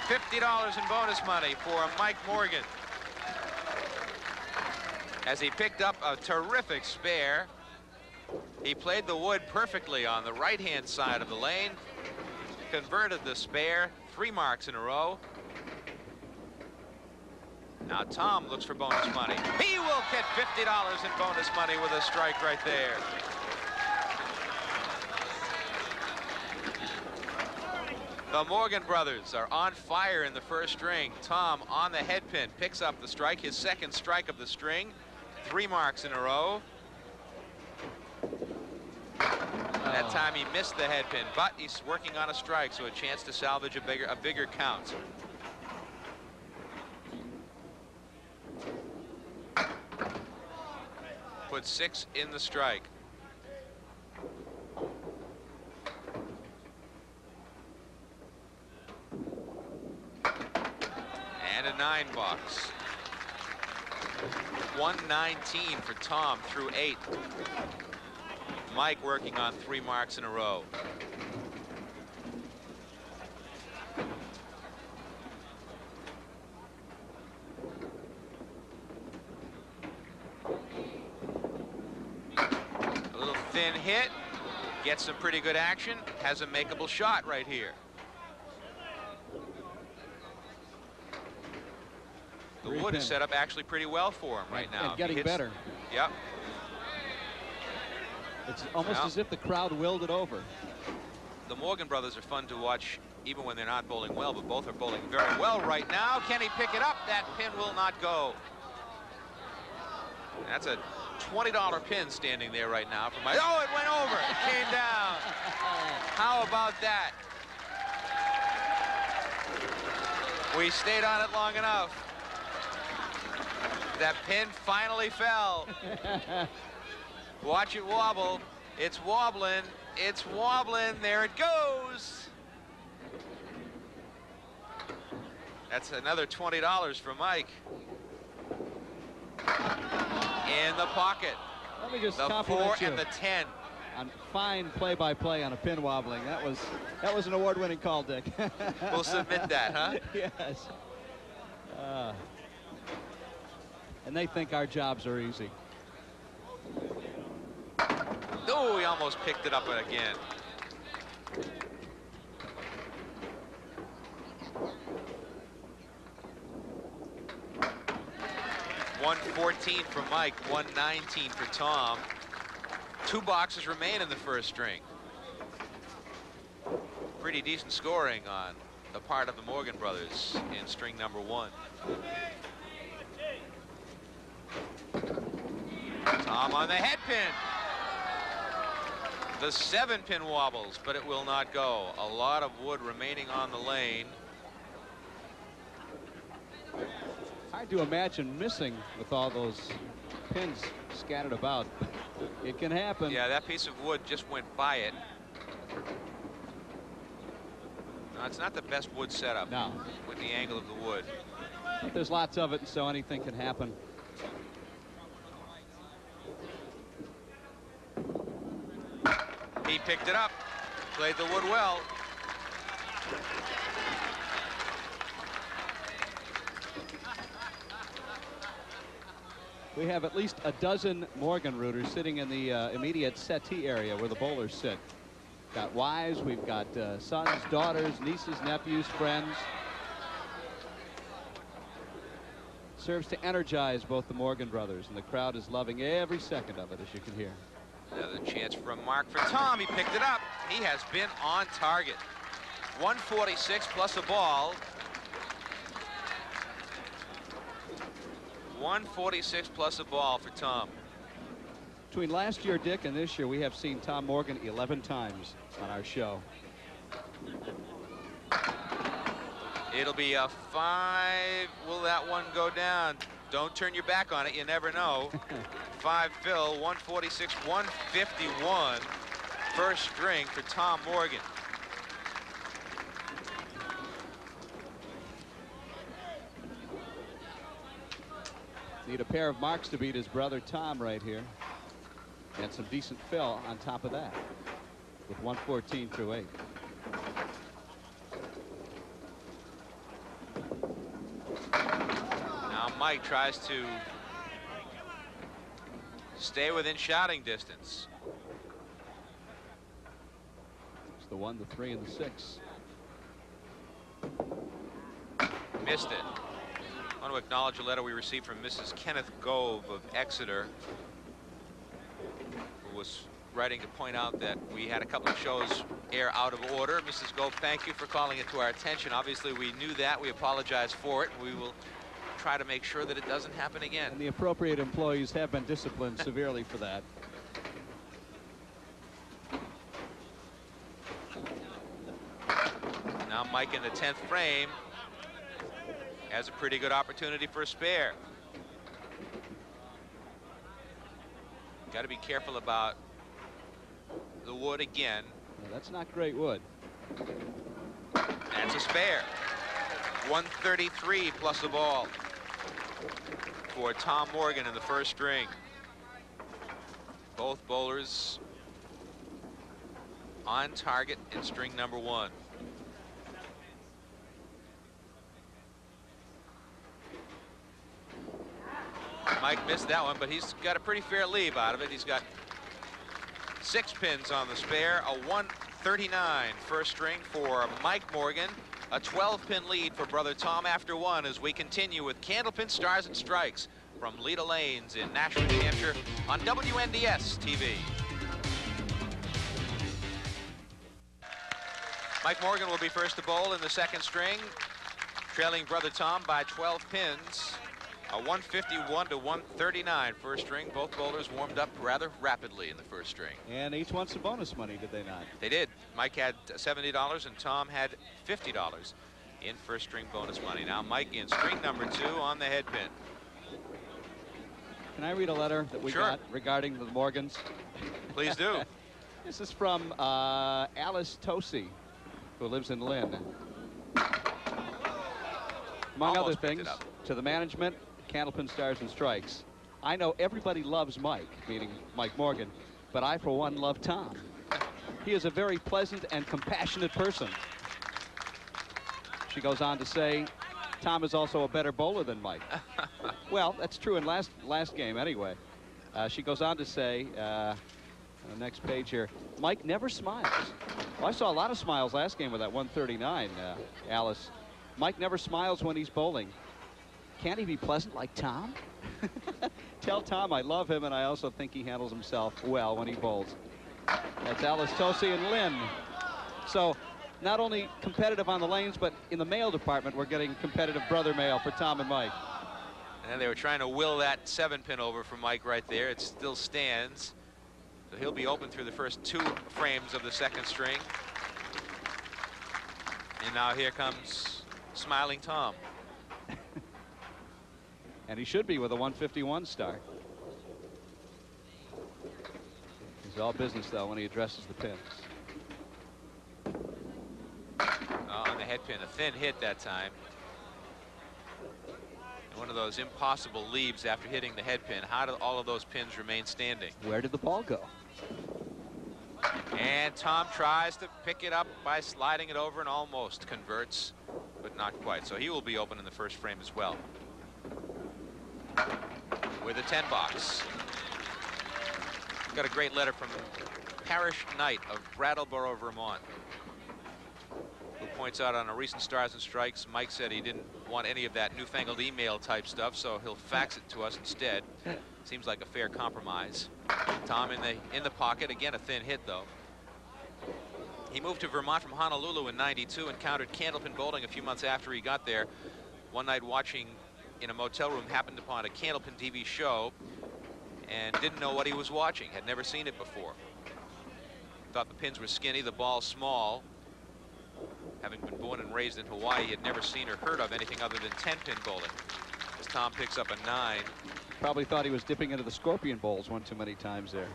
$50 in bonus money for Mike Morgan, as he picked up a terrific spare. He played the wood perfectly on the right-hand side of the lane, converted the spare, 3 marks in a row. Now Tom looks for bonus money. He will get $50 in bonus money with a strike right there. The Morgan brothers are on fire in the first string. Tom on the head pin picks up the strike, his second strike of the string. 3 marks in a row. That time he missed the head pin, but he's working on a strike, so a chance to salvage a bigger count. Put 6 in the strike. And a 9 bucks. 119 for Tom through 8. Mike working on 3 marks in a row. A little thin hit, gets some pretty good action, has a makeable shot right here. The wood is set up actually pretty well for him right now. And getting better. Yep. It's almost as if the crowd willed it over. The Morgan brothers are fun to watch even when they're not bowling well, but both are bowling very well right now. Can he pick it up? That pin will not go. That's a $20 pin standing there right now for Mike. Oh, it went over. It came down. How about that? We stayed on it long enough. That pin finally fell. Watch it wobble. It's wobbling. It's wobbling. There it goes. That's another $20 for Mike. In the pocket. Let me just the compliment 4 and the 10. On fine play-by-play on a pin wobbling. That was an award-winning call, Dick. We'll submit that, huh? Yes. And they think our jobs are easy. Oh, he almost picked it up again. $114 for Mike, $119 for Tom. 2 boxes remain in the first string. Pretty decent scoring on the part of the Morgan brothers in string number 1. Tom on the head pin. The 7-pin wobbles, but it will not go. A lot of wood remaining on the lane. Hard to imagine missing with all those pins scattered about. It can happen. Yeah, that piece of wood just went by it. No, it's not the best wood setup. No. With the angle of the wood. But there's lots of it, so anything can happen. He picked it up, played the wood well. We have at least a dozen Morgan rooters sitting in the immediate settee area where the bowlers sit. Got wives, we've got sons, daughters, nieces, nephews, friends. Serves to energize both the Morgan brothers, and the crowd is loving every second of it, as you can hear. Another chance for a mark for Tom. He picked it up. He has been on target. 146 plus a ball. 146 plus a ball for Tom. Between last year, Dick, and this year, we have seen Tom Morgan 11 times on our show. It'll be a 5. Will that one go down? Don't turn your back on it. You never know. 5 fill, 146, 151. First string for Tom Morgan. Need a pair of marks to beat his brother Tom right here. And some decent fill on top of that with 114 through 8. Mike tries to stay within shouting distance. It's the 1, the 3, and the 6. Missed it. I want to acknowledge a letter we received from Mrs. Kenneth Gove of Exeter, who was writing to point out that we had a couple of shows air out of order. Mrs. Gove, thank you for calling it to our attention. Obviously, we knew that. We apologize for it. We will try to make sure that it doesn't happen again. And the appropriate employees have been disciplined severely for that. Now Mike in the 10th frame has a pretty good opportunity for a spare. Got to be careful about the wood again. Well, that's not great wood. That's a spare. 133 plus the ball for Tom Morgan in the first string. Both bowlers on target in string number 1. Mike missed that one, but he's got a pretty fair leave out of it. He's got 6 pins on the spare, a 139 first string for Mike Morgan, a 12-pin lead for brother Tom after 1 as we continue with Candlepin Stars and Strikes from Leda Lanes in Nashua, New Hampshire on WNDS TV. Mike Morgan will be first to bowl in the second string, trailing brother Tom by 12 pins. A 151 to 139 first string. Both bowlers warmed up rather rapidly in the first string. And each wants some bonus money, did they not? They did. Mike had $70 and Tom had $50 in first string bonus money. Now Mike in string number 2 on the head pin. Can I read a letter that we got regarding the Morgans? Please do. This is from Alice Tosi, who lives in Lynn. Among other things, to the management, Candlepin Stars and Strikes. I know everybody loves Mike, meaning Mike Morgan, but I, for one, love Tom. He is a very pleasant and compassionate person. She goes on to say, Tom is also a better bowler than Mike. Well, that's true in last game anyway. She goes on to say, on the next page here, Mike never smiles. Well, I saw a lot of smiles last game with that 139, Alice. Mike never smiles when he's bowling. Can't he be pleasant like Tom? Tell Tom I love him, and I also think he handles himself well when he bowls. That's Alice Tosi and Lynn. So not only competitive on the lanes, but in the mail department, we're getting competitive brother mail for Tom and Mike. And they were trying to will that 7-pin over for Mike right there. It still stands. So he'll be open through the first 2 frames of the second string. And now here comes smiling Tom. And he should be with a 151 start. He's all business, though, when he addresses the pins. On the head pin, a thin hit that time. And one of those impossible leaves after hitting the head pin. How do all of those pins remain standing? Where did the ball go? And Tom tries to pick it up by sliding it over and almost converts, but not quite. So he will be open in the first frame as well. With a 10 box. Got a great letter from Parish Knight of Brattleboro, Vermont, who points out on a recent Stars and Strikes, Mike said he didn't want any of that newfangled email type stuff, so he'll fax it to us instead. Seems like a fair compromise. Tom in the pocket, again a thin hit though. He moved to Vermont from Honolulu in '92, encountered Candlepin bowling a few months after he got there. One night watching in a motel room, happened upon a Candlepin TV show and didn't know what he was watching, had never seen it before. Thought the pins were skinny, the ball small. Having been born and raised in Hawaii, he had never seen or heard of anything other than 10-pin bowling. As Tom picks up a 9. Probably thought he was dipping into the scorpion bowls one too many times there.